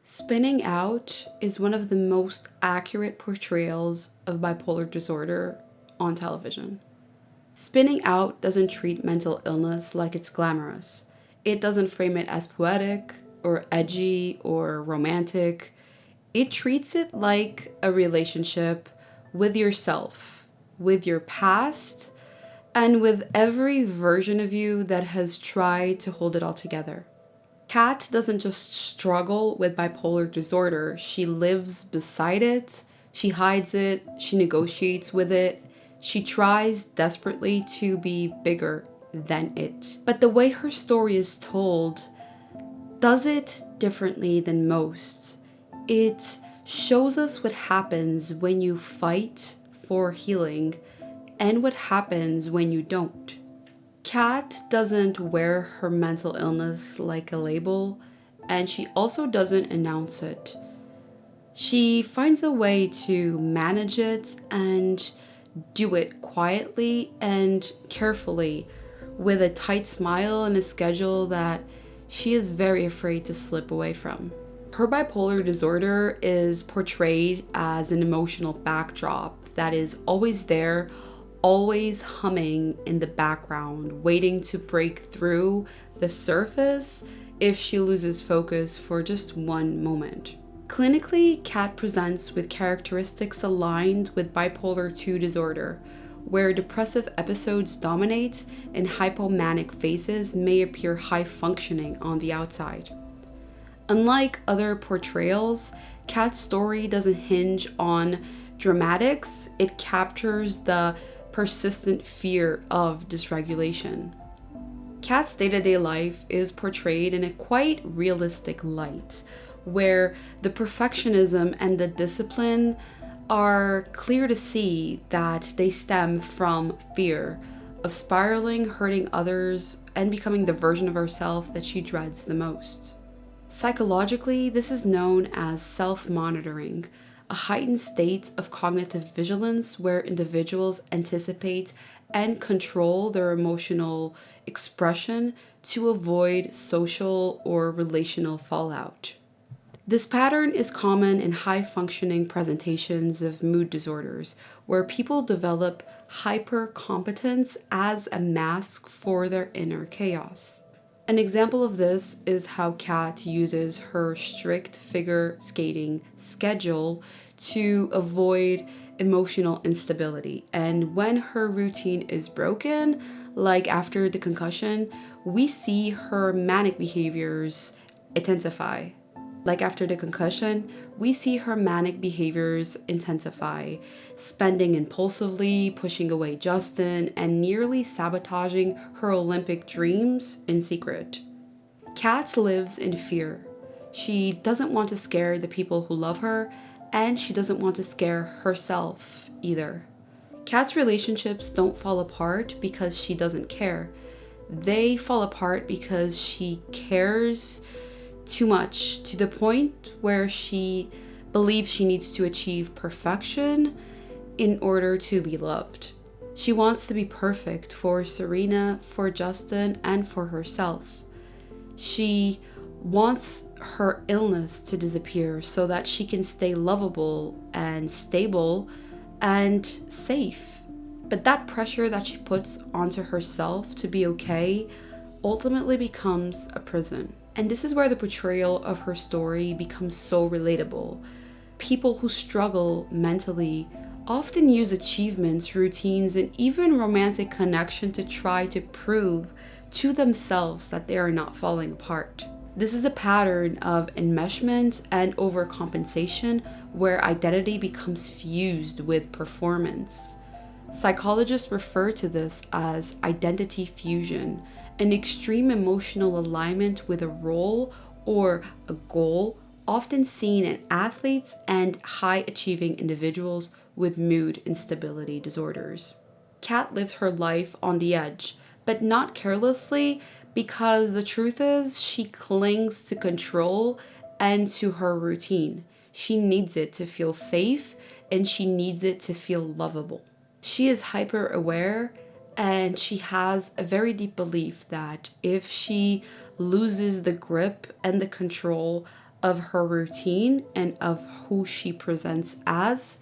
Spinning Out is one of the most accurate portrayals of bipolar disorder on television. Spinning Out doesn't treat mental illness like it's glamorous. It doesn't frame it as poetic or edgy or romantic. It treats it like a relationship with yourself, with your past, and with every version of you that has tried to hold it all together. Kat doesn't just struggle with bipolar disorder, she lives beside it, she hides it, she negotiates with it, she tries desperately to be bigger than it. But the way her story is told does it differently than most. It shows us what happens when you fight for healing and what happens when you don't. Kat doesn't wear her mental illness like a label, and she also doesn't announce it. She finds a way to manage it and do it quietly and carefully with a tight smile and a schedule that she is very afraid to slip away from. Her bipolar disorder is portrayed as an emotional backdrop that is always there, always humming in the background, waiting to break through the surface if she loses focus for just one moment. Clinically, Kat presents with characteristics aligned with bipolar 2 disorder, where depressive episodes dominate and hypomanic phases may appear high functioning on the outside. Unlike other portrayals, Kat's story doesn't hinge on dramatics, it captures the persistent fear of dysregulation. Kat's day-to-day life is portrayed in a quite realistic light, where the perfectionism and the discipline are clear to see that they stem from fear of spiraling, hurting others, and becoming the version of herself that she dreads the most. Psychologically, this is known as self-monitoring, a heightened state of cognitive vigilance where individuals anticipate and control their emotional expression to avoid social or relational fallout. This pattern is common in high-functioning presentations of mood disorders, where people develop hyper-competence as a mask for their inner chaos. An example of this is how Kat uses her strict figure skating schedule to avoid emotional instability. And when her routine is broken, like after the concussion, we see her manic behaviors intensify. Like after the concussion, we see her manic behaviors intensify, spending impulsively, pushing away Justin, and nearly sabotaging her Olympic dreams in secret. Kat lives in fear. She doesn't want to scare the people who love her, and she doesn't want to scare herself either. Kat's relationships don't fall apart because she doesn't care. They fall apart because she cares too much, to the point where she believes she needs to achieve perfection in order to be loved. She wants to be perfect for Serena, for Justin, and for herself. She wants her illness to disappear so that she can stay lovable and stable and safe. But that pressure that she puts onto herself to be okay ultimately becomes a prison. And this is where the portrayal of her story becomes so relatable. People who struggle mentally often use achievements, routines, and even romantic connection to try to prove to themselves that they are not falling apart. This is a pattern of enmeshment and overcompensation where identity becomes fused with performance. Psychologists refer to this as identity fusion, an extreme emotional alignment with a role or a goal, often seen in athletes and high-achieving individuals with mood instability disorders. Kat lives her life on the edge, but not carelessly, because the truth is she clings to control and to her routine. She needs it to feel safe, and she needs it to feel lovable. She is hyper aware, and she has a very deep belief that if she loses the grip and the control of her routine and of who she presents as,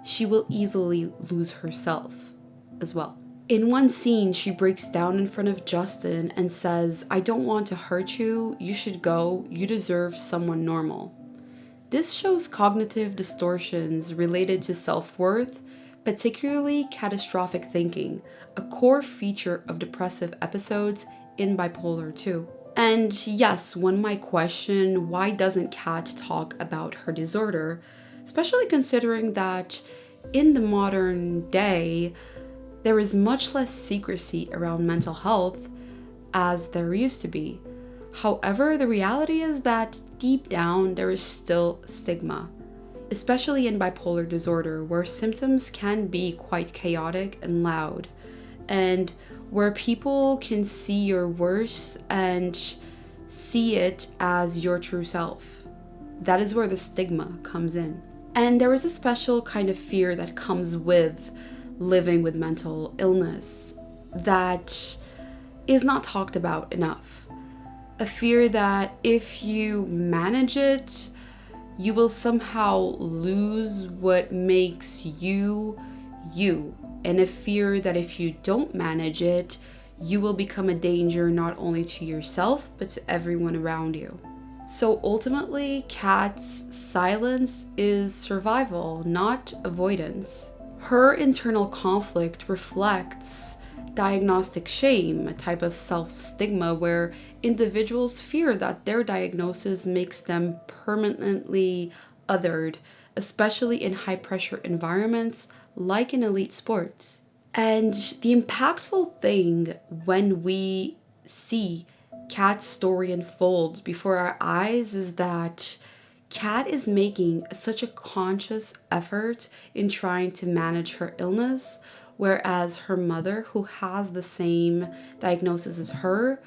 she will easily lose herself as well. In one scene, she breaks down in front of Justin and says, "I don't want to hurt you. You should go. You deserve someone normal." This shows cognitive distortions related to self-worth, particularly catastrophic thinking, a core feature of depressive episodes in Bipolar 2. And yes, one might question, why doesn't Kat talk about her disorder, especially considering that in the modern day, there is much less secrecy around mental health as there used to be. However, the reality is that deep down there is still stigma, especially in bipolar disorder, where symptoms can be quite chaotic and loud, and where people can see your worst and see it as your true self. That is where the stigma comes in. And there is a special kind of fear that comes with living with mental illness that is not talked about enough. A fear that if you manage it, you will somehow lose what makes you, you. And a fear that if you don't manage it, you will become a danger not only to yourself, but to everyone around you. So ultimately, Kat's silence is survival, not avoidance. Her internal conflict reflects diagnostic shame, a type of self-stigma where individuals fear that their diagnosis makes them permanently othered, especially in high-pressure environments like in elite sports. And the impactful thing when we see Kat's story unfold before our eyes is that Kat is making such a conscious effort in trying to manage her illness, whereas her mother, who has the same diagnosis as her,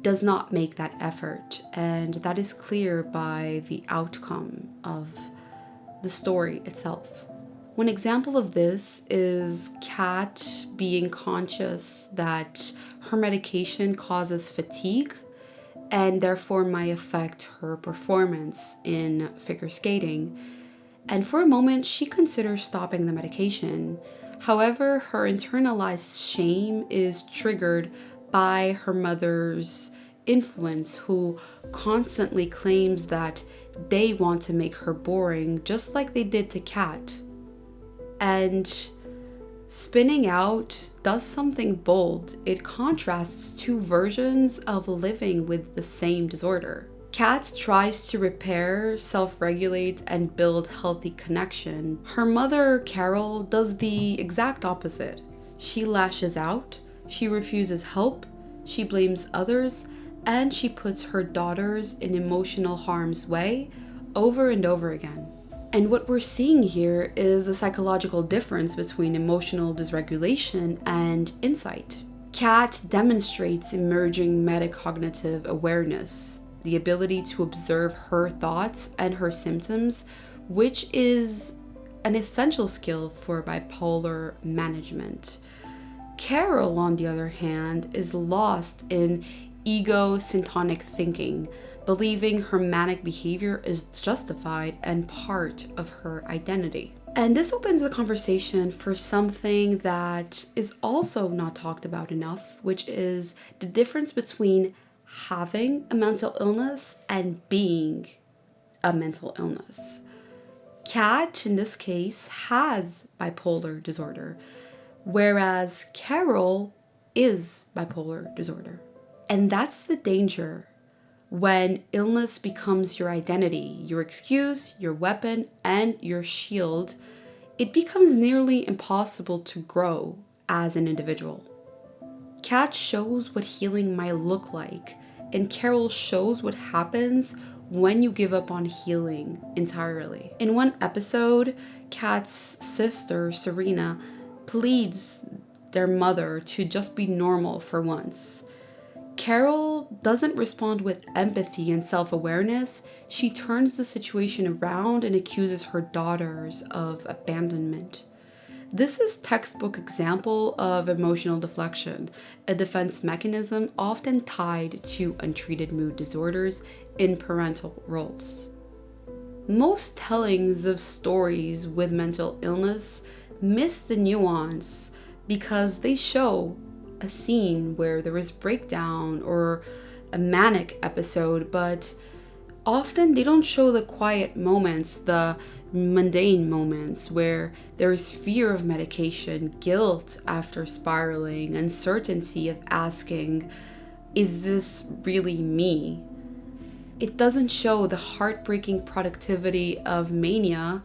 does not make that effort. And that is clear by the outcome of the story itself. One example of this is Kat being conscious that her medication causes fatigue and therefore might affect her performance in figure skating. And for a moment, she considers stopping the medication. However, her internalized shame is triggered by her mother's influence, who constantly claims that they want to make her boring, just like they did to Kat. And spinning out does something bold. It contrasts two versions of living with the same disorder. Kat tries to repair, self-regulate, and build healthy connection. Her mother, Carol, does the exact opposite. She lashes out, she refuses help, she blames others, and she puts her daughters in emotional harm's way over and over again. And what we're seeing here is the psychological difference between emotional dysregulation and insight. Kat demonstrates emerging metacognitive awareness, the ability to observe her thoughts and her symptoms, which is an essential skill for bipolar management. Carol, on the other hand, is lost in ego-syntonic thinking, believing her manic behavior is justified and part of her identity. And this opens the conversation for something that is also not talked about enough, which is the difference between having a mental illness and being a mental illness. Kat, in this case, has bipolar disorder, whereas Carol is bipolar disorder. And that's the danger when illness becomes your identity, your excuse, your weapon, and your shield. It becomes nearly impossible to grow as an individual. Kat shows what healing might look like, and Carol shows what happens when you give up on healing entirely. In one episode, Kat's sister, Serena, pleads their mother to just be normal for once. Carol doesn't respond with empathy and self-awareness. She turns the situation around and accuses her daughters of abandonment. This is textbook example of emotional deflection, a defense mechanism often tied to untreated mood disorders in parental roles. Most tellings of stories with mental illness miss the nuance because they show a scene where there is breakdown or a manic episode, but often they don't show the quiet moments, the mundane moments where there is fear of medication, guilt after spiraling, uncertainty of asking, is this really me? It doesn't show the heartbreaking productivity of mania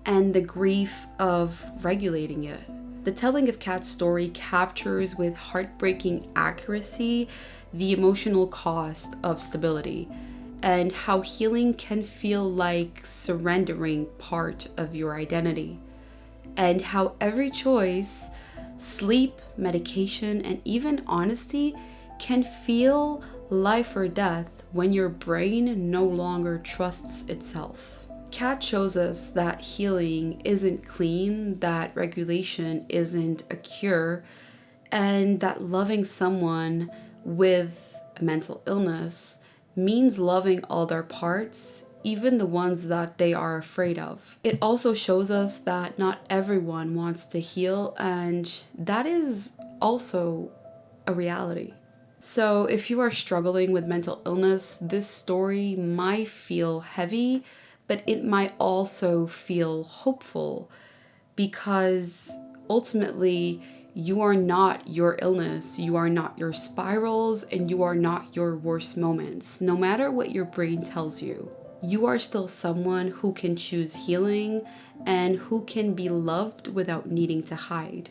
and the grief of regulating it. The telling of Kat's story captures with heartbreaking accuracy the emotional cost of stability and how healing can feel like surrendering part of your identity, and how every choice, sleep, medication, and even honesty can feel life or death when your brain no longer trusts itself. Kat shows us that healing isn't clean, that regulation isn't a cure, and that loving someone with a mental illness means loving all their parts, even the ones that they are afraid of. It also shows us that not everyone wants to heal, and that is also a reality. So, if you are struggling with mental illness, this story might feel heavy, but it might also feel hopeful because ultimately, you are not your illness, you are not your spirals, and you are not your worst moments. No matter what your brain tells you, you are still someone who can choose healing and who can be loved without needing to hide.